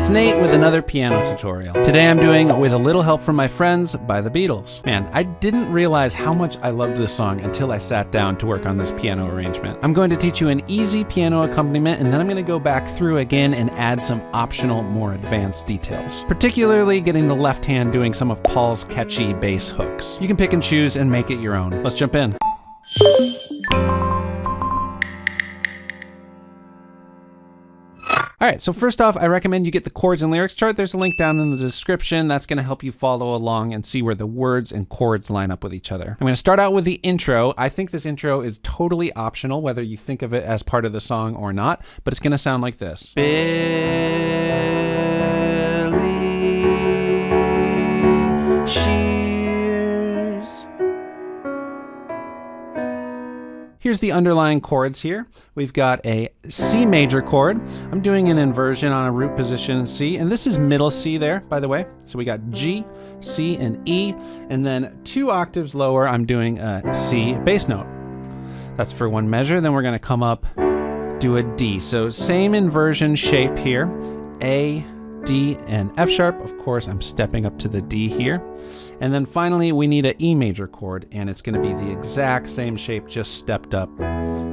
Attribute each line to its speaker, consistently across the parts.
Speaker 1: it's Nate with another piano tutorial. Today I'm doing With a Little Help from My Friends by the Beatles. Man, I didn't realize how much I loved this song until I sat down to work on this piano arrangement. I'm going to teach you an easy piano accompaniment, and then I'm going to go back through again and add some optional, more advanced details. Particularly getting the left hand doing some of Paul's catchy bass hooks. You can pick and choose and make it your own. Let's jump in. All right, so first off, I recommend you get the chords and lyrics chart. There's a link down in the description. That's going to help you follow along and see where the words and chords line up with each other. I'm going to start out with the intro. I think this intro is totally optional, whether you think of it as part of the song or not, but it's going to sound like this. Here's the underlying chords here. We've got a C major chord. I'm doing an inversion on a root position C, and this is middle C there, by the way. So we got G, C, and E, and then 2 octaves lower, I'm doing a C bass note. That's for one measure. Then we're gonna come up, do a D. So same inversion shape here, A, D, and F sharp. Of course, I'm stepping up to the D here. And then finally, we need an E major chord, and it's gonna be the exact same shape, just stepped up.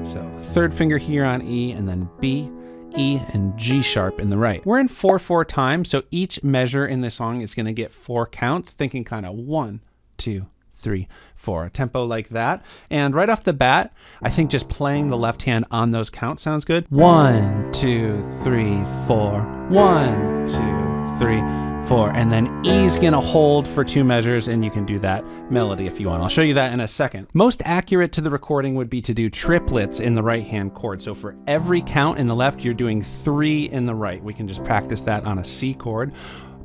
Speaker 1: So 3rd finger here on E, and then B, E, and G sharp in the right. We're in 4/4 time, so each measure in this song is gonna get 4 counts, thinking kind of 1, 2, 3, 4, a tempo like that. And right off the bat, I think just playing the left hand on those counts sounds good. 1, 2, 3, 4, 1, 2, 3, 4, and then E's gonna hold for 2 measures, and you can do that melody if you want. I'll show you that in a second. Most accurate to the recording would be to do triplets in the right hand chord. So for every count in the left, you're doing 3 in the right. We can just practice that on a C chord.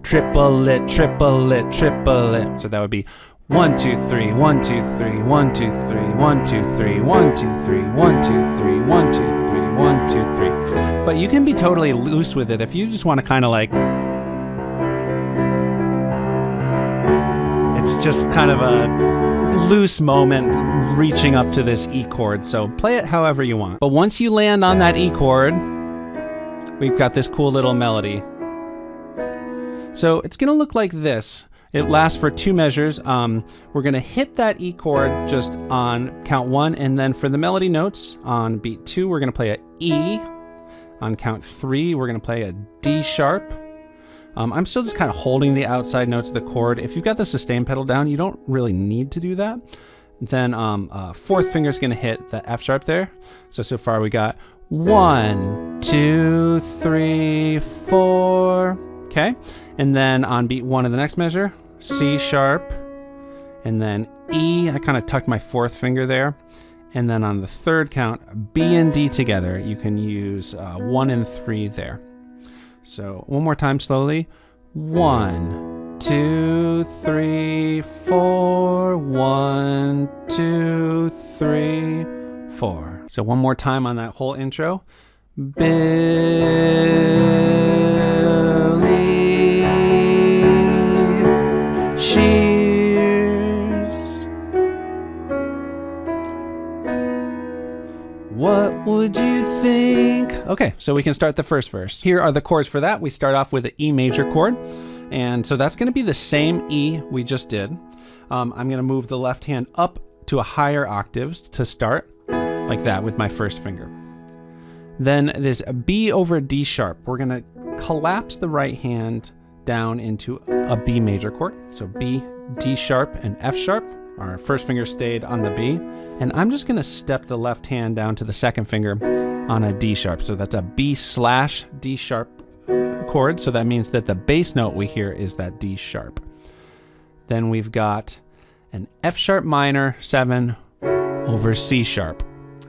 Speaker 1: Triplet, triplet, triplet. So that would be 1, 2, 3, 1, 2, 3, 1, 2, 3, 1, 2, 3, 1, 2, 3, 1, 2, 3, 1, 2, 3, 1, 2, 3. But you can be totally loose with it if you just want to kind of like, it's just kind of a loose moment reaching up to this E chord. So play it however you want. But once you land on that E chord, we've got this cool little melody. So it's gonna look like this. It lasts for 2 measures. We're gonna hit that E chord just on count 1, and then for the melody notes on beat 2, we're gonna play a E. On count 3, we're gonna play a D sharp. I'm still just kind of holding the outside notes of the chord. If you've got the sustain pedal down, you don't really need to do that. Then 4th finger is gonna hit the F sharp there. So far we got 1, 2, 3, 4. Okay, and then on beat 1 of the next measure, C sharp, and then E. I kind of tucked my 4th finger there. And then on the 3rd count, B and D together, you can use 1 and 3 there. So one more time slowly. 1, 2, 3, 4. 1, 2, 3, 4. So one more time on that whole intro. What would you think? Okay, so we can start the first verse. Here are the chords for that. We start off with the E major chord. And so that's gonna be the same E we just did. I'm gonna move the left hand up to a higher octaves to start, like that with my 1st finger. Then this B over D sharp. We're gonna collapse the right hand down into a B major chord. So B, D sharp, and F sharp. Our 1st finger stayed on the B, and I'm just gonna step the left hand down to the 2nd finger on a D sharp. So that's a B/D sharp chord. So that means that the bass note we hear is that D sharp. Then we've got an F sharp minor 7 over C sharp.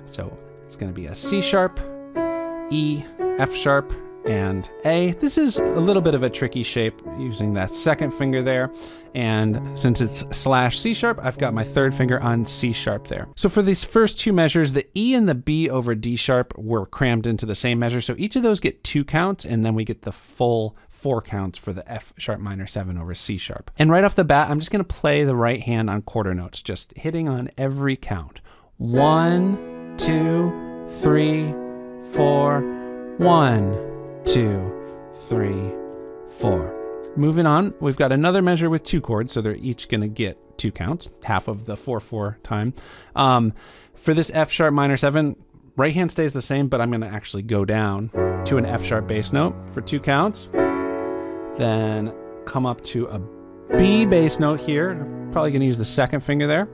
Speaker 1: So it's gonna be a C sharp, E, F sharp, and A. This is a little bit of a tricky shape using that 2nd finger there. And since it's /C sharp, I've got my 3rd finger on C sharp there. So for these first 2 measures, the E and the B over D sharp were crammed into the same measure. So each of those get 2 counts, and then we get the full 4 counts for the F sharp minor 7 over C sharp. And right off the bat, I'm just gonna play the right hand on quarter notes, just hitting on every count. 1, 2, 3, 4, 1, 2, 3, 4. Moving on, we've got another measure with 2 chords, so they're each going to get 2 counts, half of the 4/4 time. For this F sharp minor 7, right hand stays the same, but I'm going to actually go down to an F sharp bass note for 2 counts. Then come up to a B bass note here. I'm probably going to use the second finger there.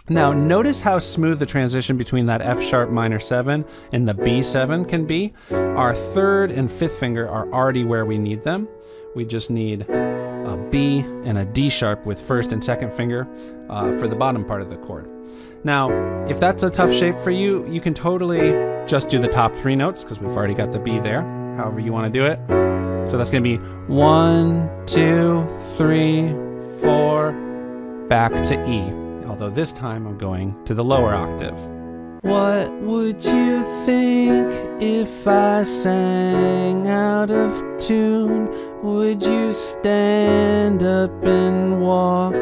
Speaker 1: Now notice how smooth the transition between that F sharp minor 7 and the B7 can be. Our 3rd and 5th finger are already where we need them. We just need a B and a D sharp with 1st and 2nd finger for the bottom part of the chord. Now, if that's a tough shape for you, you can totally just do the top 3 notes because we've already got the B there, however you want to do it. So that's going to be 1, 2, 3, 4, back to E. Although this time I'm going to the lower octave. What would you think if I sang out of tune? Would you stand up and walk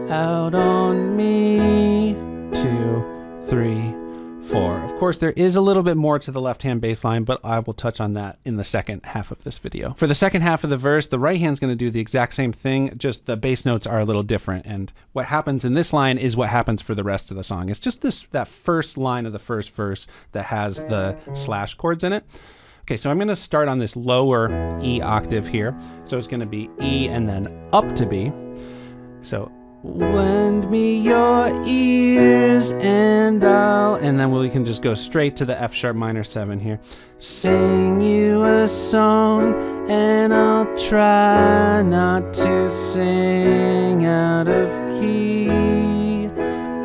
Speaker 1: out on me? 2, 3, 4. Of course, there is a little bit more to the left-hand bass line, but I will touch on that in the second half of this video. For the second half of the verse, the right hand's going to do the exact same thing, just the bass notes are a little different. And what happens in this line is what happens for the rest of the song. It's just that first line of the first verse that has the slash chords in it. Okay, so I'm going to start on this lower E octave here. So it's going to be E and then up to B. So lend me your ears and then we can just go straight to the F sharp minor 7 here. Sing you a song and I'll try not to sing out of key.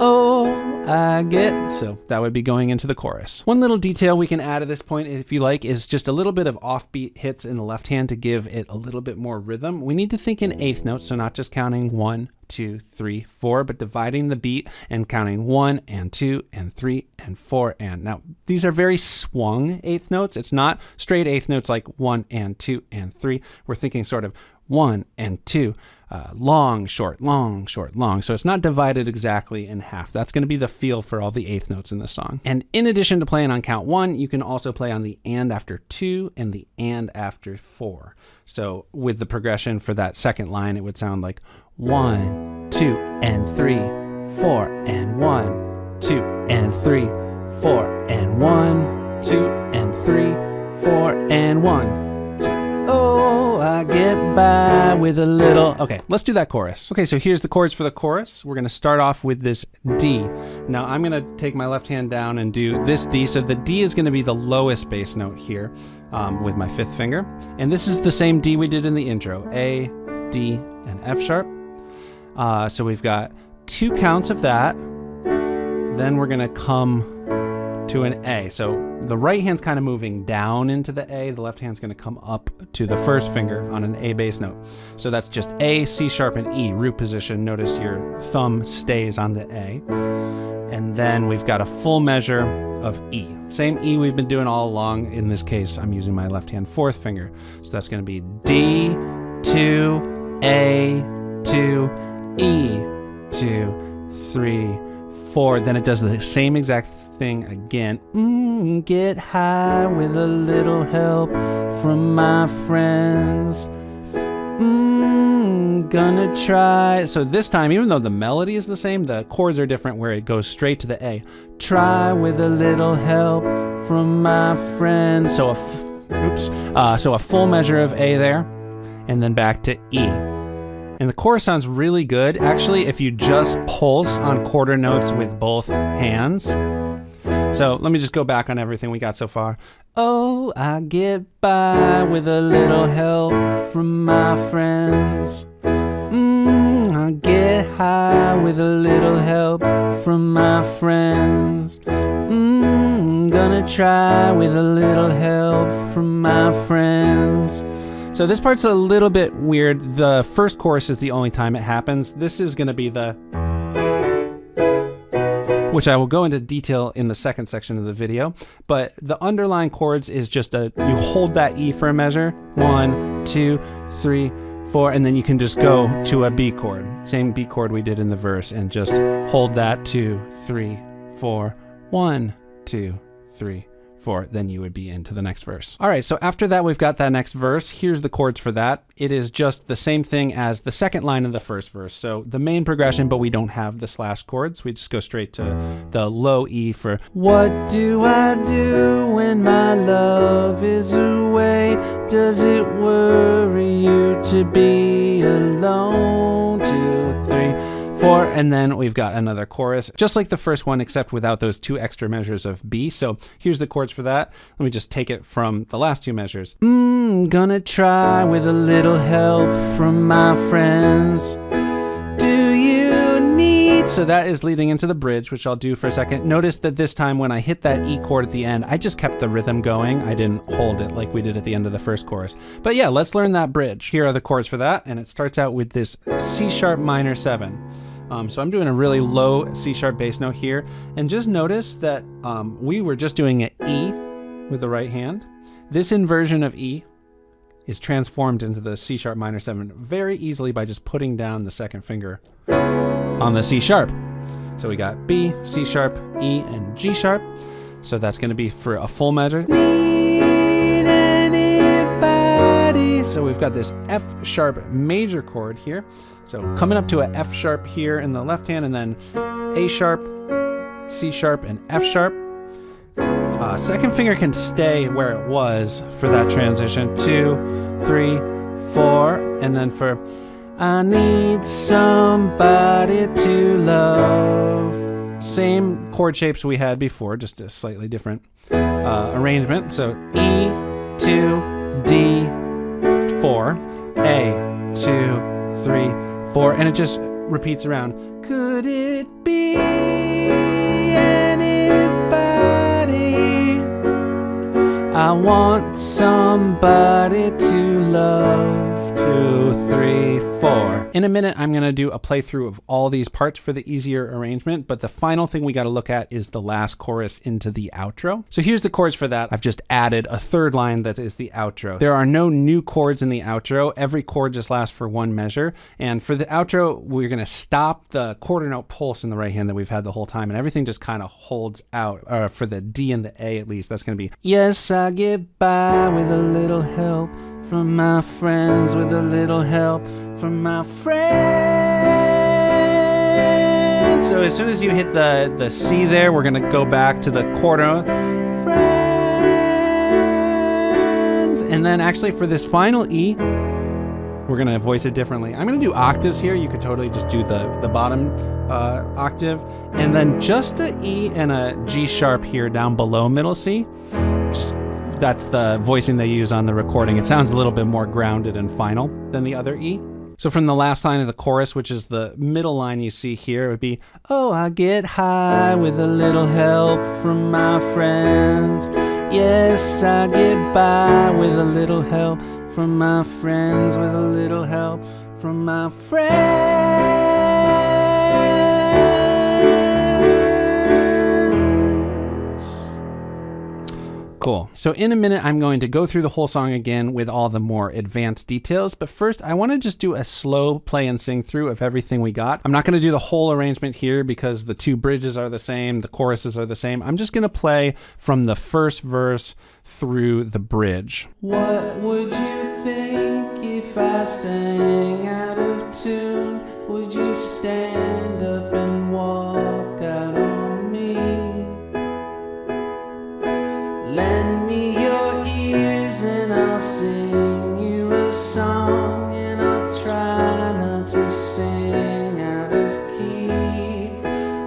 Speaker 1: Oh, I get. So that would be going into the chorus. One little detail we can add at this point, if you like, is just a little bit of offbeat hits in the left hand to give it a little bit more rhythm. We need to think in 8th notes, so not just counting 1, 2, 3, 4, but dividing the beat and counting 1 and 2 and 3 and 4 and. Now, these are very swung 8th notes. It's not straight 8th notes like 1 and 2 and 3. We're thinking sort of 1 and 2, long, short, long, short, long. So it's not divided exactly in half. That's going to be the feel for all the 8th notes in the song. And in addition to playing on count 1, you can also play on the and after 2 and the and after 4. So with the progression for that second line, it would sound like 1, 2, and 3, 4, and 1, 2, and 3, 4, and 1, 2, and 3, 4, and 1, 2. Oh, I get by with a little. Okay, let's do that chorus. Okay, so here's the chords for the chorus. We're going to start off with this D. Now I'm going to take my left hand down and do this D. So the D is going to be the lowest bass note here with my 5th finger. And this is the same D we did in the intro. A, D, and F sharp. So we've got 2 counts of that. Then we're going to come to an A. So the right hand's kind of moving down into the A. The left hand's going to come up to the 1st finger on an A bass note. So that's just A, C sharp, and E, root position. Notice your thumb stays on the A. And then we've got a full measure of E. Same E we've been doing all along. In this case, I'm using my left hand 4th finger. So that's going to be D, 2, A, 2, E, 2, 3, 4. Then it does the same exact thing again. Get high with a little help from my friends. Gonna try. So this time, even though the melody is the same, the chords are different where it goes straight to the A. Try with a little help from my friends. So a full measure of A there, and then back to E. And the chorus sounds really good. Actually, if you just pulse on quarter notes with both hands. So let me just go back on everything we got so far. Oh, I get by with a little help from my friends. I get high with a little help from my friends. Gonna try with a little help from my friends. So this part's a little bit weird. The first chorus is the only time it happens. This is going to be the, which I will go into detail in the second section of the video. But the underlying chords is just you hold that E for a measure, 1, 2, 3, 4, and then you can just go to a B chord. Same B chord we did in the verse, and just hold that 2, 3, 4, 1, 2, 3, 4, then you would be into the next verse. All right, so after that, we've got that next verse. Here's the chords for that. It is just the same thing as the second line of the first verse. So the main progression, but we don't have the slash chords. We just go straight to the low E for what do I do when my love is away? Does it worry you to be alone? 2, 3, 4, and then we've got another chorus, just like the first one, except without those 2 extra measures of B. So here's the chords for that. Let me just take it from the last 2 measures. Gonna try with a little help from my friends. Do you need? So that is leading into the bridge, which I'll do for a second. Notice that this time when I hit that E chord at the end, I just kept the rhythm going. I didn't hold it like we did at the end of the first chorus. But yeah, let's learn that bridge. Here are the chords for that, and it starts out with this C sharp minor 7. So I'm doing a really low C sharp bass note here, and just notice that we were just doing an E with the right hand. This inversion of E is transformed into the C sharp minor 7 very easily by just putting down the second finger on the C sharp. So we got B, C sharp, E, and G sharp. So that's going to be for a full measure. Need anybody? So we've got this F sharp major chord here. So coming up to a F sharp here in the left hand, and then A sharp, C sharp, and F sharp. Second finger can stay where it was for that transition. 2, 3, 4, and then for I need somebody to love. Same chord shapes we had before, just a slightly different arrangement. So E, 2, D, 4, A, 2, 3, 4, and it just repeats around. Could it be anybody? I want somebody to love. 2, 3, 4. In a minute, I'm going to do a playthrough of all these parts for the easier arrangement, but the final thing we got to look at is the last chorus into the outro. So here's the chords for that. I've just added a third line that is the outro. There are no new chords in the outro. Every chord just lasts for 1 measure. And for the outro, we're going to stop the quarter note pulse in the right hand that we've had the whole time, and everything just kind of holds out. For the D and the A at least, that's going to be, yes, I get by with a little help from my friends, with a little help from my friends. So as soon as you hit the C there, we're gonna go back to the quarter note. Friends. And then actually for this final E, we're gonna voice it differently. I'm gonna do octaves here. You could totally just do the bottom octave, and then just a E and a G sharp here down below middle C. That's the voicing they use on the recording. It sounds a little bit more grounded and final than the other E. So from the last line of the chorus, which is the middle line you see here, it would be, oh, I get high with a little help from my friends. Yes, I get by with a little help from my friends, with a little help from my friends. Cool. So in a minute, I'm going to go through the whole song again with all the more advanced details. But first, I want to just do a slow play and sing through of everything we got. I'm not going to do the whole arrangement here because the 2 bridges are the same, the choruses are the same. I'm just going to play from the first verse through the bridge. What would you think if I sang out of tune? Would you stand up and walk out on me? Lend me your ears and I'll sing you a song, and I'll try not to sing out of key.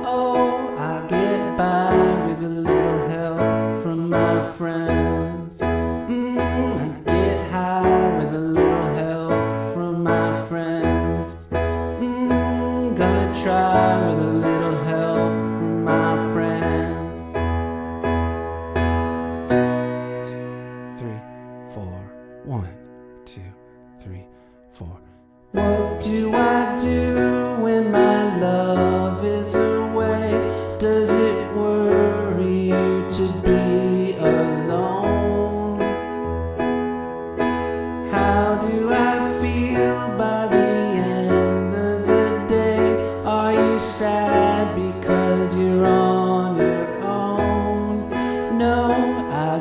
Speaker 1: Oh, I get by with a little help from my friends. I get high with a little help from my friends. Gonna try with a little help from my friends. 1, 2, 3, 4. What do I do when my love is away? Does it worry you to be alone? How do I feel by the end of the day? Are you sad because you're on your own? No, I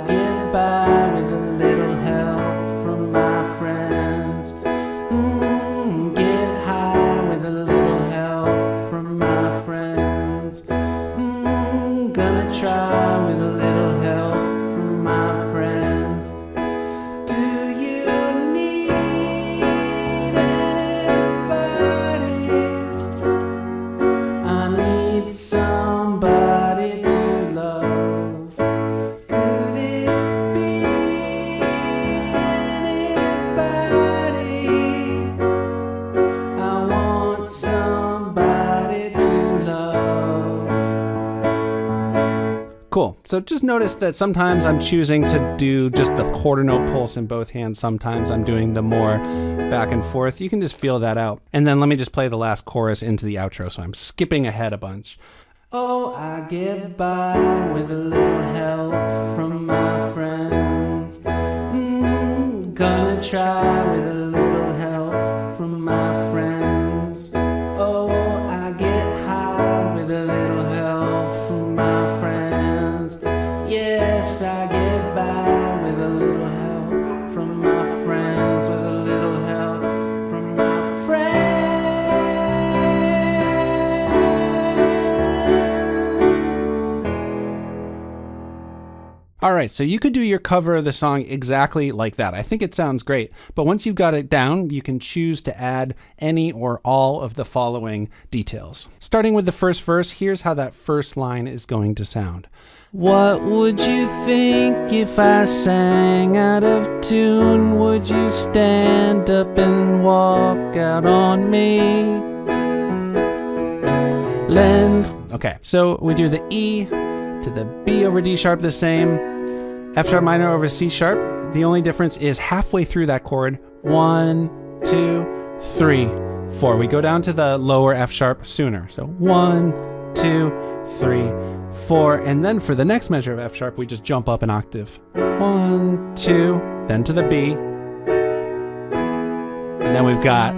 Speaker 1: Cool. So just notice that sometimes I'm choosing to do just the quarter note pulse in both hands. Sometimes I'm doing the more back and forth. You can just feel that out. And then let me just play the last chorus into the outro. So I'm skipping ahead a bunch. Oh, I get by with a little help from my friends. Gonna try with a little help from my friends. Oh, I get high with a little help from my friends. Yes, I get by with a little help from my friends, with a little help from my friends. All right, so you could do your cover of the song exactly like that. I think it sounds great, but once you've got it down, you can choose to add any or all of the following details. Starting with the first verse, here's how that first line is going to sound. What would you think if I sang out of tune? Would you stand up and walk out on me? Okay, so we do the E to the B over D sharp the same, F sharp minor over C sharp. The only difference is halfway through that chord, 1, 2, 3, 4. We go down to the lower F sharp sooner. So 1, 2, 3, 4. And then for the next measure of F sharp, we just jump up an octave. 1, 2, then to the B. And then we've got,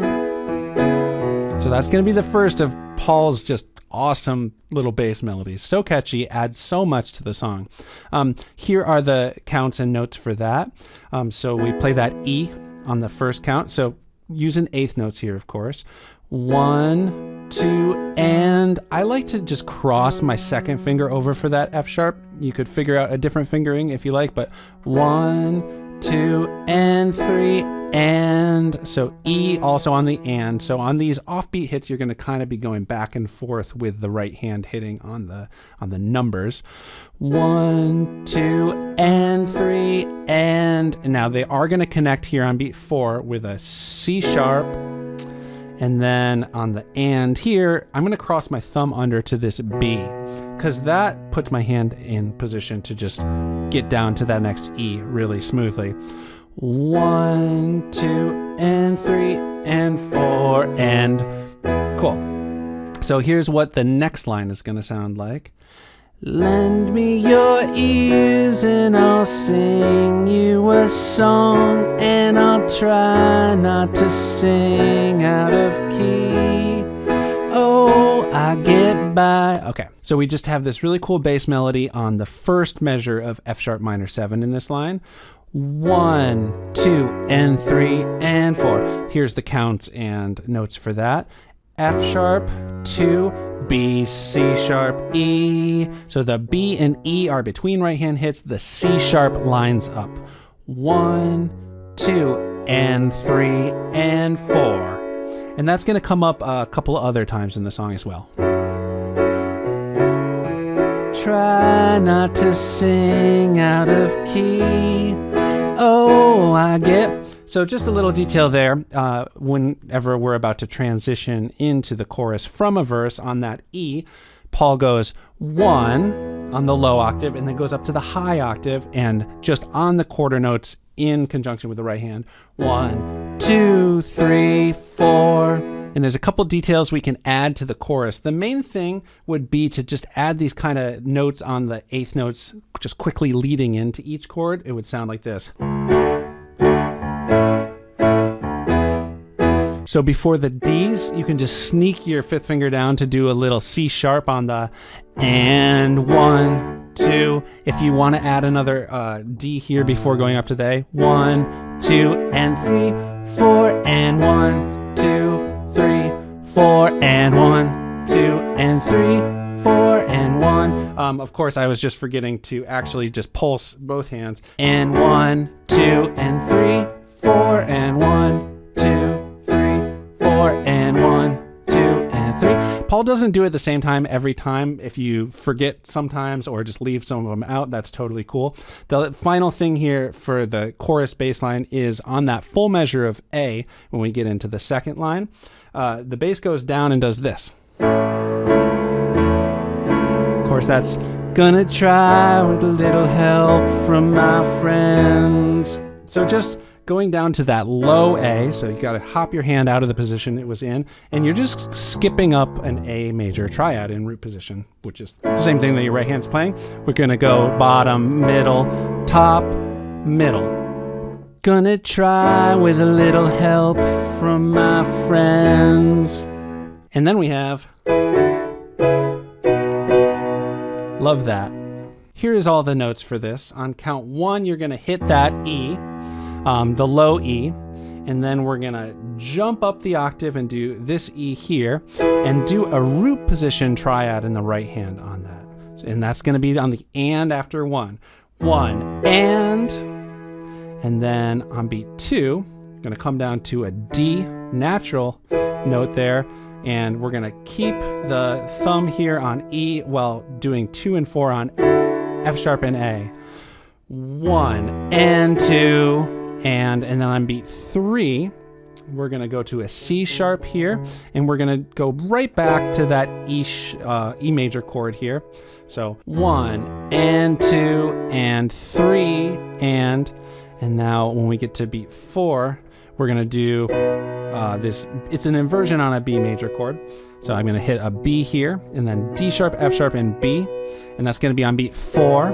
Speaker 1: so that's going to be the first of Paul's just awesome little bass melodies. So catchy, adds so much to the song. Here are the counts and notes for that. So we play that E on the first count. So using eighth notes here, of course. 1, 2, and I like to just cross my second finger over for that F sharp. You could figure out a different fingering if you like, but 1, 2, and 3, and so E also on the and. So on these offbeat hits, you're going to kind of be going back and forth with the right hand hitting on the numbers. 1, 2, and 3, and now they are going to connect here on beat 4 with a C sharp. And then on the and here, I'm going to cross my thumb under to this B, because that puts my hand in position to just get down to that next E really smoothly. 1, 2, and 3, and 4, and cool. So here's what the next line is going to sound like. Lend me your ears and I'll sing you a song, and I'll try not to sing out of key. Oh, I get by. Okay, so we just have this really cool bass melody on the first measure of F sharp minor 7 in this line. 1, 2, and 3, and 4. Here's the counts and notes for that. F sharp, 2, B, C sharp, E. So the B and E are between right hand hits. The C sharp lines up. 1, 2, and 3, and 4. And that's going to come up a couple of other times in the song as well. Try not to sing out of key. Oh, I get. So just a little detail there. Whenever we're about to transition into the chorus from a verse on that E, Paul goes 1 on the low octave and then goes up to the high octave, and just on the quarter notes in conjunction with the right hand. 1, 2, 3, 4. And there's a couple details we can add to the chorus. The main thing would be to just add these kind of notes on the eighth notes, just quickly leading into each chord. It would sound like this. So before the D's, you can just sneak your fifth finger down to do a little C sharp on the and 1, 2. If you want to add another D here before going up to the A. 1, 2, and 3, 4, and 1, 2, 3, 4, and 1, 2, and 3, 4, and 1. Of course, I was just forgetting to actually just pulse both hands. And 1, 2, and 3, 4, and 1, 2, 3, 4, and 1, 2, and 3. Paul doesn't do it at the same time every time. If you forget sometimes or just leave some of them out, that's totally cool. The final thing here for the chorus bass line is on that full measure of A, when we get into the second line, the bass goes down and does this. Of course, that's Gonna try with a little help from my friends. So just going down to that low A, so you gotta hop your hand out of the position it was in, and you're just skipping up an A major triad in root position, which is the same thing that your right hand's playing. We're gonna go bottom, middle, top, middle. Gonna try with a little help from my friends. And then we have, love that. Here's all the notes for this. On count 1, you're gonna hit that E, the low E, and then we're gonna jump up the octave and do this E here, and do a root position triad in the right hand on that. And that's gonna be on the and after 1. 1, and then on beat 2, gonna come down to a D natural note there, and we're gonna keep the thumb here on E while doing 2 and 4 on F sharp and A. 1 and 2, and then on beat 3, we're gonna go to a C sharp here, and we're gonna go right back to that E major chord here. So 1 and 2 and 3 and now when we get to beat 4, we're gonna do this. It's an inversion on a B major chord. So I'm gonna hit a B here, and then D sharp, F sharp, and B, and that's gonna be on beat 4.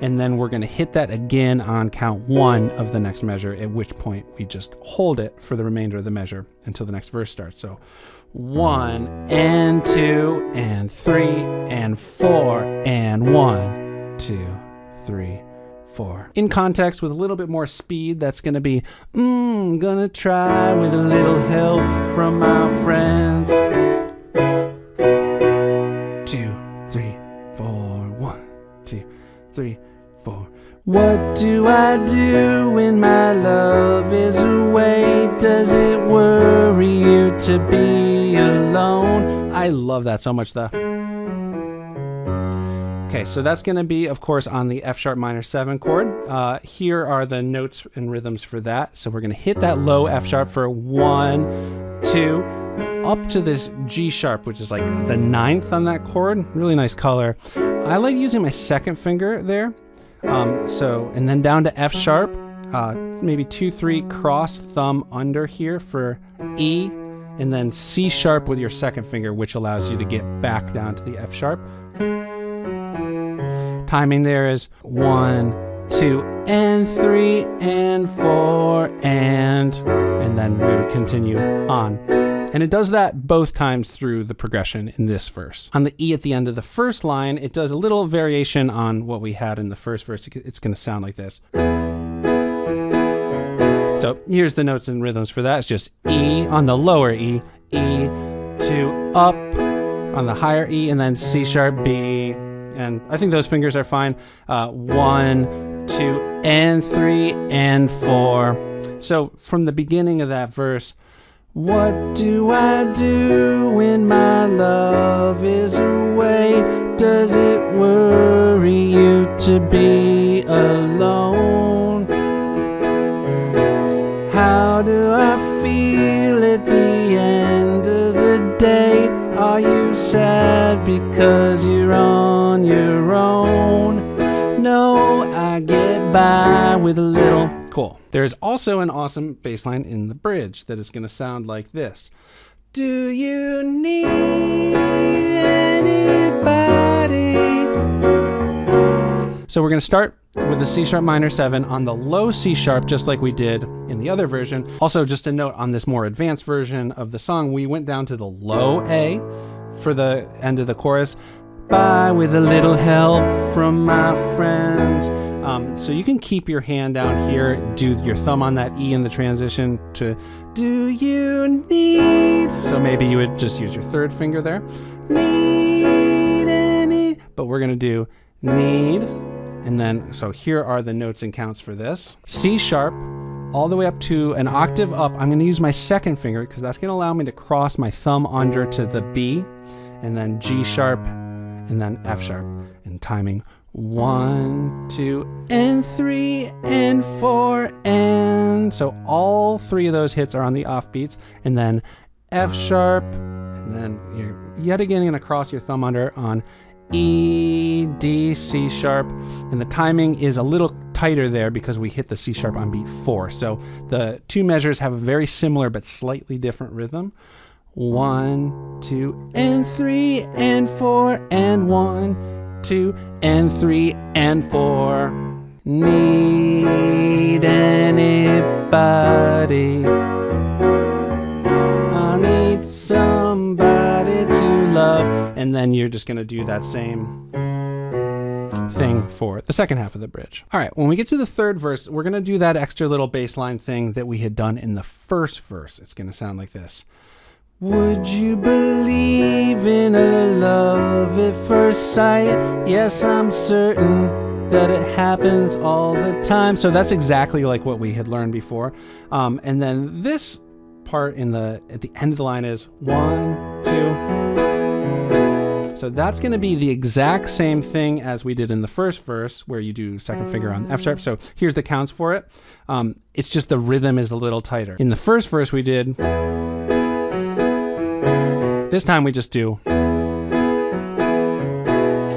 Speaker 1: And then we're gonna hit that again on count 1 of the next measure, at which point we just hold it for the remainder of the measure until the next verse starts. So 1 and 2 and 3 and 4 and 1, 2, 3, 4. In context with a little bit more speed, that's gonna be, gonna try with a little help from my friends. 2, 3, 4, 1, 2, 3, 4. What do I do when my love is away? Does it worry you to be alone? I love that so much, though. Okay, so that's going to be, of course, on the F sharp minor 7 chord. Here are the notes and rhythms for that. So we're going to hit that low F sharp for 1, 2, up to this G sharp, which is like the 9th on that chord. Really nice color. I like using my second finger there. And then down to F sharp, maybe 2, 3, cross thumb under here for E, and then C sharp with your second finger, which allows you to get back down to the F sharp. Timing there is 1, 2, and 3, and 4, and then we would continue on. And it does that both times through the progression in this verse. On the E at the end of the first line, it does a little variation on what we had in the first verse. It's going to sound like this. So here's the notes and rhythms for that. It's just E on the lower E, E to up on the higher E, and then C sharp, B. And I think those fingers are fine. 1, 2, and 3, and 4. So from the beginning of that verse, what do I do when my love is away? Does it worry you to be alone? How do I feel at the end of the day? Are you sad because you're on your own? No, I get by with a little. Cool. There's also an awesome bass line in the bridge that is going to sound like this. Do you need anybody? So we're going to start with the C sharp minor 7 on the low C sharp, just like we did in the other version. Also, just a note on this more advanced version of the song, we went down to the low A for the end of the chorus. By with a little help from my friends. So you can keep your hand down here, do your thumb on that E in the transition to do you need. So maybe you would just use your third finger there. Need any, but we're gonna do need. And then, so here are the notes and counts for this. C sharp, all the way up to an octave up. I'm gonna use my second finger because that's gonna allow me to cross my thumb under to the B, and then G sharp, and then F sharp. And timing 1, 2, and 3, and 4, and so all 3 of those hits are on the offbeats, and then F sharp, and then you're yet again gonna cross your thumb under on E, D, C sharp, and the timing is a little tighter there because we hit the C sharp on beat 4. So the two measures have a very similar but slightly different rhythm. 1, 2, and 3, and 4, and 1, 2, and 3, and 4. Need anybody? I need somebody to love. And then you're just going to do that same thing for the second half of the bridge. All right, when we get to the third verse, we're going to do that extra little bass line thing that we had done in the first verse. It's going to sound like this. Would you believe in a love at first sight? Yes, I'm certain that it happens all the time. So that's exactly like what we had learned before. And then this part at the end of the line is 1, 2. So that's going to be the exact same thing as we did in the first verse, where you do second finger on the F sharp. So here's the counts for it. It's just the rhythm is a little tighter. In the first verse we did. This time we just do.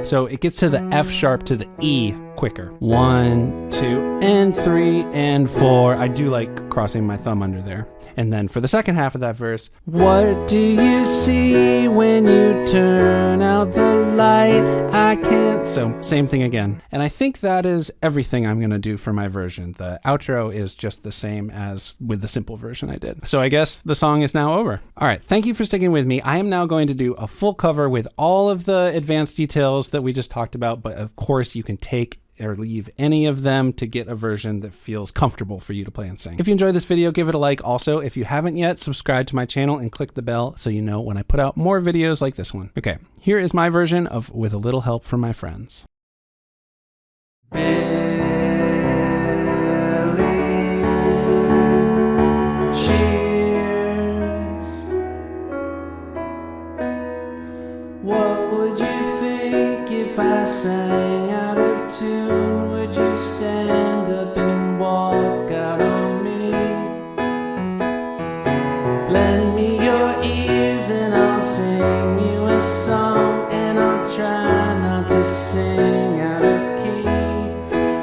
Speaker 1: So it gets to the F sharp to the E quicker. 1, 2, and 3, and 4. I do like crossing my thumb under there. And then for the second half of that verse, what do you see when you turn out the light? I can't. So same thing again. And I think that is everything I'm going to do for my version. The outro is just the same as with the simple version I did. So I guess the song is now over. All right. Thank you for sticking with me. I am now going to do a full cover with all of the advanced details that we just talked about. But of course you can take or leave any of them to get a version that feels comfortable for you to play and sing. If you enjoyed this video, give it a like. Also, if you haven't yet, subscribe to my channel and click the bell so you know when I put out more videos like this one. Okay, here is my version of With a Little Help from My Friends. What would you think if I sang out of tune? Would you stand up and walk out on me? Lend me your ears and I'll sing you a song, and I'll try not to sing out of key.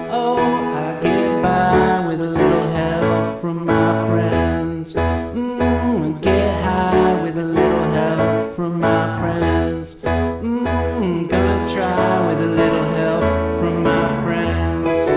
Speaker 1: Oh, I get by with a little help from my friends. Get high with a little help from my friends. Gonna try with a little help from my friends.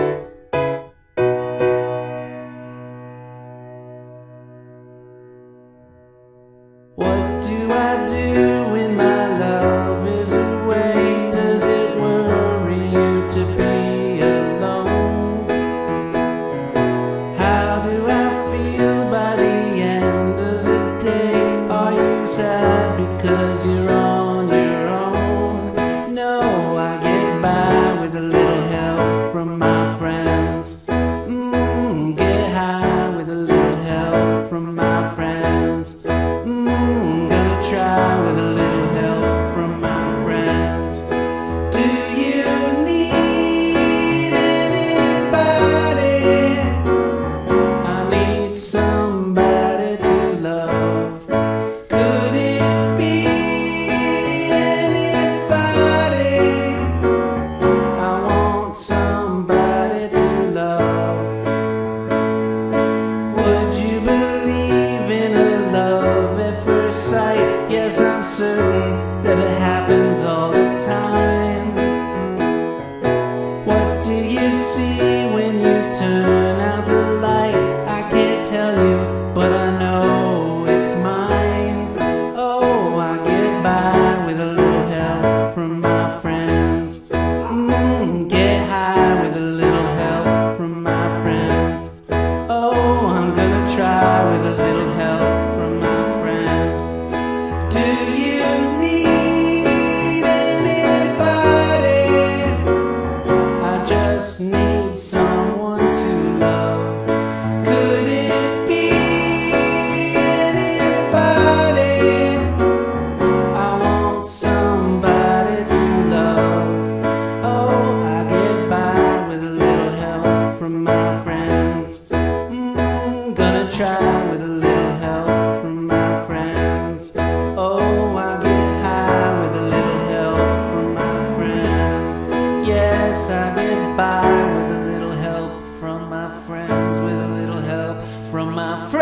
Speaker 2: I get by with a little help from my friends, with a little help from my friends.